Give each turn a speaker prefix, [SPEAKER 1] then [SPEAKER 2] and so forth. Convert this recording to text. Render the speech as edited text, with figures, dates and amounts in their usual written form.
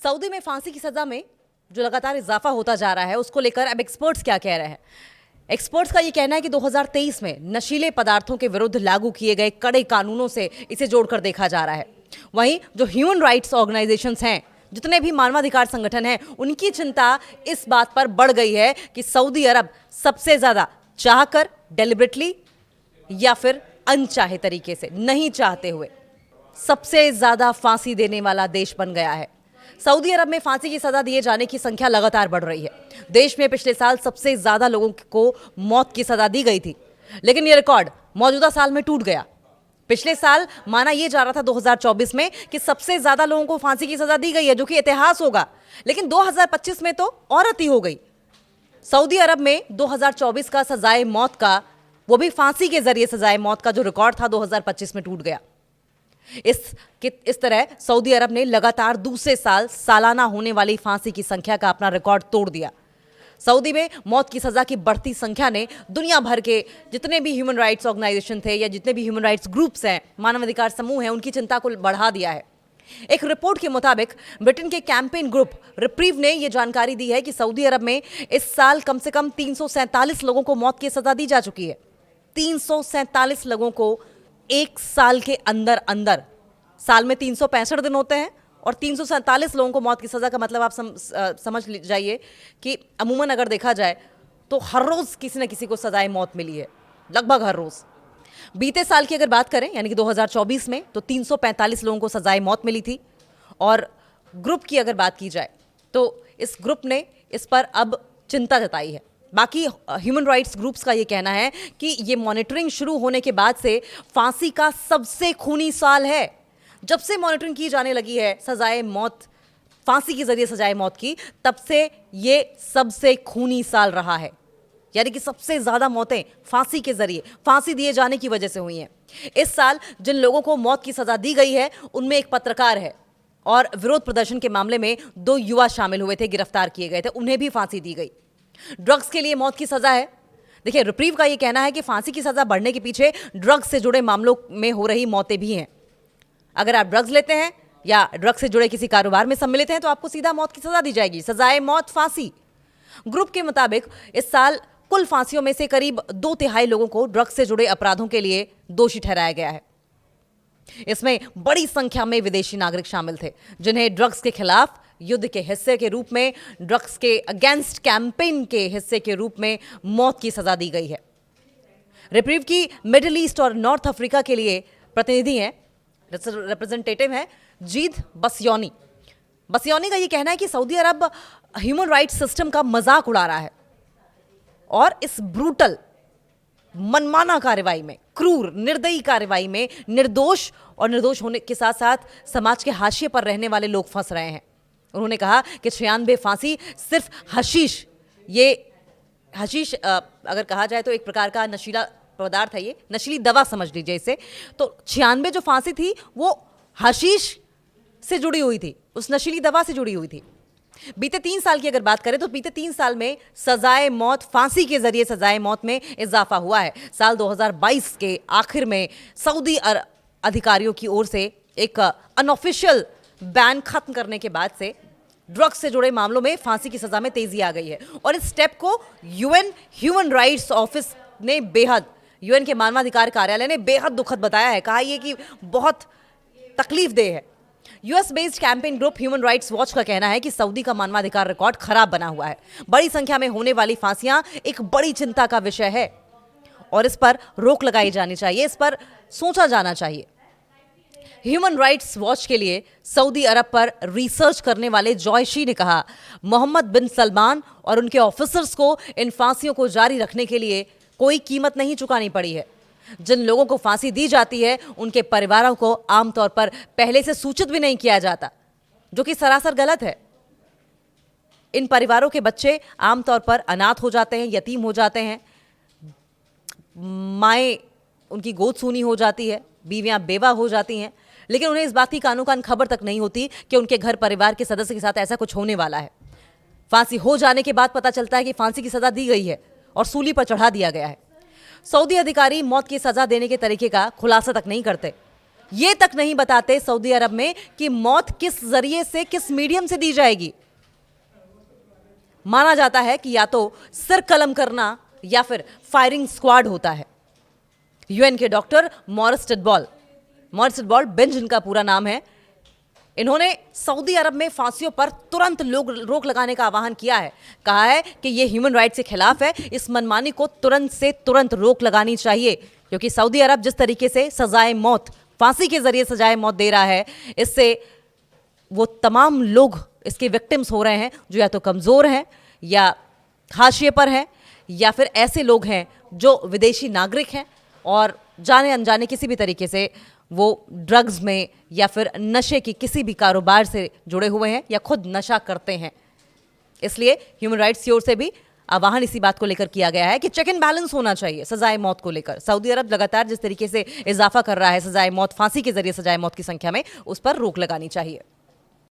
[SPEAKER 1] Saudi में फांसी की सजा में जो लगातार इजाफा होता जा रहा है उसको लेकर अब एक्सपर्ट्स क्या कह रहे हैं। एक्सपर्ट्स का ये कहना है कि 2023 में नशीले पदार्थों के विरुद्ध लागू किए गए कड़े कानूनों से इसे जोड़कर देखा जा रहा है। वहीं जो ह्यूमन राइट्स ऑर्गेनाइजेशंस हैं, जितने भी मानवाधिकार संगठन हैं, उनकी चिंता इस बात पर बढ़ गई है कि सऊदी अरब सबसे ज्यादा चाहकर, डेलिबरेटली या फिर अनचाहे तरीके से, नहीं चाहते हुए, सबसे ज्यादा फांसी देने वाला देश बन गया है। सऊदी अरब में फांसी की सजा दिए जाने की संख्या लगातार बढ़ रही है। देश में पिछले साल सबसे ज्यादा लोगों को मौत की सजा दी गई थी, लेकिन यह रिकॉर्ड मौजूदा साल में टूट गया। पिछले साल माना यह जा रहा था 2024 में कि सबसे ज्यादा लोगों को फांसी की सजा दी गई है, जो कि इतिहास होगा, लेकिन 2025 में तो औरत ही हो गई। सऊदी अरब में 2024 का सजाए मौत का, वो भी फांसी के जरिए सजाए मौत का जो रिकॉर्ड था 2025 में टूट गया। इस तरह सऊदी अरब ने लगातार दूसरे साल सालाना होने वाली फांसी की संख्या का अपना रिकॉर्ड तोड़ दिया। सऊदी में मौत की सजा की बढ़ती संख्या ने दुनिया भर के जितने भी ह्यूमन राइट्स ऑर्गेनाइजेशन थे या जितने भी ह्यूमन राइट्स ग्रुप्स हैं, मानवाधिकार समूह हैं, उनकी चिंता को बढ़ा दिया है। एक रिपोर्ट के मुताबिक ब्रिटेन के कैंपेन ग्रुप रिप्रीव ने यह जानकारी दी है कि सऊदी अरब में इस साल कम से कम 347 लोगों को मौत की सजा दी जा चुकी है। 347 लोगों को एक साल के अंदर अंदर, साल में 365 दिन होते हैं और 347 लोगों को मौत की सजा का मतलब आप समझ जाइए कि अमूमन अगर देखा जाए तो हर रोज किसी न किसी को सजाए मौत मिली है, लगभग हर रोज। बीते साल की अगर बात करें यानी कि 2024 में, तो 345 लोगों को सजाए मौत मिली थी। और ग्रुप की अगर बात की जाए तो इस ग्रुप ने इस पर अब चिंता जताई है। बाकी ह्यूमन राइट्स ग्रुप्स का ये कहना है कि ये मॉनिटरिंग शुरू होने के बाद से फांसी का सबसे खूनी साल है। जब से मॉनिटरिंग की जाने लगी है सजाए मौत, फांसी के जरिए सजाए मौत की, तब से ये सबसे खूनी साल रहा है। यानी कि सबसे ज्यादा मौतें फांसी के जरिए, फांसी दिए जाने की वजह से हुई हैं। इस साल जिन लोगों को मौत की सजा दी गई है उनमें एक पत्रकार है और विरोध प्रदर्शन के मामले में 2 युवा शामिल हुए थे, गिरफ्तार किए गए थे, उन्हें भी फांसी दी गई। ड्रग्स के लिए मौत की सजा है। देखिए, रिप्रीव का यह कहना है कि फांसी की सजा बढ़ने के पीछे ड्रग्स से जुड़े मामलों में हो रही मौतें भी हैं। अगर आप ड्रग्स लेते हैं या ड्रग्स से जुड़े किसी कारोबार में सम्मिलित हैं तो आपको सीधा मौत की सजा दी जाएगी। सजाए मौत फांसी। ग्रुप के मुताबिक इस साल कुल फांसियों में से करीब 2/3 लोगों को ड्रग्स से जुड़े अपराधों के लिए दोषी ठहराया गया है। इसमें बड़ी संख्या में विदेशी नागरिक शामिल थे, जिन्हें ड्रग्स के खिलाफ युद्ध के हिस्से के रूप में, ड्रग्स के अगेंस्ट कैंपेन के हिस्से के रूप में मौत की सजा दी गई है। रिप्रीव की मिडिल ईस्ट और नॉर्थ अफ्रीका के लिए प्रतिनिधि हैं, रिप्रेजेंटेटिव हैं जीद बसयोनी। बसयोनी का यह कहना है कि सऊदी अरब ह्यूमन राइट्स सिस्टम का मजाक उड़ा रहा है और इस ब्रूटल, मनमाना कार्रवाई में, क्रूर, निर्दयी कार्रवाई में निर्दोष और निर्दोष होने के साथ साथ समाज के हाशिए पर रहने वाले लोग फंस रहे हैं। उन्होंने कहा कि 96 फांसी सिर्फ हशीश, ये हशीश अगर कहा जाए तो एक प्रकार का नशीला पदार्थ है, ये नशीली दवा समझ लीजिए इसे। तो 96 जो फांसी थी वो हशीश से जुड़ी हुई थी, उस नशीली दवा से जुड़ी हुई थी। बीते 3 साल की अगर बात करें तो बीते 3 साल में सजाए मौत, फांसी के जरिए सजाए मौत में इजाफा हुआ है। साल 2022 के आखिर में सऊदी अधिकारियों की ओर से एक अनऑफिशियल बैन खत्म करने के बाद से ड्रग्स से जुड़े मामलों में फांसी की सजा में तेजी आ गई है। और इस स्टेप को यूएन ह्यूमन राइट्स ऑफिस ने बेहद, यूएन के मानवाधिकार कार्यालय ने बेहद दुखद बताया है। कहा यह कि बहुत तकलीफदेह है। US based campaign group human rights watch का कहना है कि सऊदी का मानवाधिकार रिकॉर्ड खराब बना हुआ है। बड़ी संख्या में होने वाली फांसियां एक बड़ी चिंता का विषय है और इस पर रोक लगाई जानी चाहिए, इस पर सोचा जाना चाहिए। ह्यूमन राइट्स वॉच के लिए सऊदी अरब पर रिसर्च करने वाले जॉयशी ने कहा, मोहम्मद बिन सलमान और उनके ऑफिसर्स को इन फांसियों को जारी रखने के लिए कोई कीमत नहीं चुकानी पड़ी है। जिन लोगों को फांसी दी जाती है उनके परिवारों को आमतौर पर पहले से सूचित भी नहीं किया जाता, जो कि सरासर गलत है। इन परिवारों के बच्चे आमतौर पर अनाथ हो जाते हैं, यतीम हो जाते हैं, माएँ उनकी गोद सूनी हो जाती है, बीवियां बेवा हो जाती हैं, लेकिन उन्हें इस बात की कानो कान खबर तक नहीं होती कि उनके घर परिवार के सदस्य के साथ ऐसा कुछ होने वाला है। फांसी हो जाने के बाद पता चलता है कि फांसी की सजा दी गई है और सूली पर चढ़ा दिया गया है। सऊदी अधिकारी मौत की सजा देने के तरीके का खुलासा तक नहीं करते। ये तक नहीं बताते सऊदी अरब में कि मौत किस जरिए से, किस मीडियम से दी जाएगी। माना जाता है कि या तो सिर कलम करना या फिर फायरिंग स्क्वाड होता है। यूएन के डॉक्टर मॉरिस टिटबॉल बेंज इनका पूरा नाम है। इन्होंने सऊदी अरब में फांसियों पर तुरंत रोक लगाने का आह्वान किया है। कहा है कि यह ह्यूमन राइट्स के खिलाफ है, इस मनमानी को तुरंत से तुरंत रोक लगानी चाहिए, क्योंकि सऊदी अरब जिस तरीके से सजाए मौत, फांसी के जरिए सजाए मौत दे रहा है, इससे वो तमाम लोग इसके विक्टिम्स हो रहे हैं जो या तो कमजोर हैं या हाशिए पर हैं या फिर ऐसे लोग हैं जो विदेशी नागरिक हैं और जाने अनजाने किसी भी तरीके से वो ड्रग्स में या फिर नशे की किसी भी कारोबार से जुड़े हुए हैं या खुद नशा करते हैं। इसलिए ह्यूमन राइट्स की ओर से भी आह्वान इसी बात को लेकर किया गया है कि चेक एंड बैलेंस होना चाहिए सजाए मौत को लेकर। सऊदी अरब लगातार जिस तरीके से इजाफा कर रहा है सजाए मौत, फांसी के जरिए सजाए मौत की संख्या में, उस पर रोक लगानी चाहिए।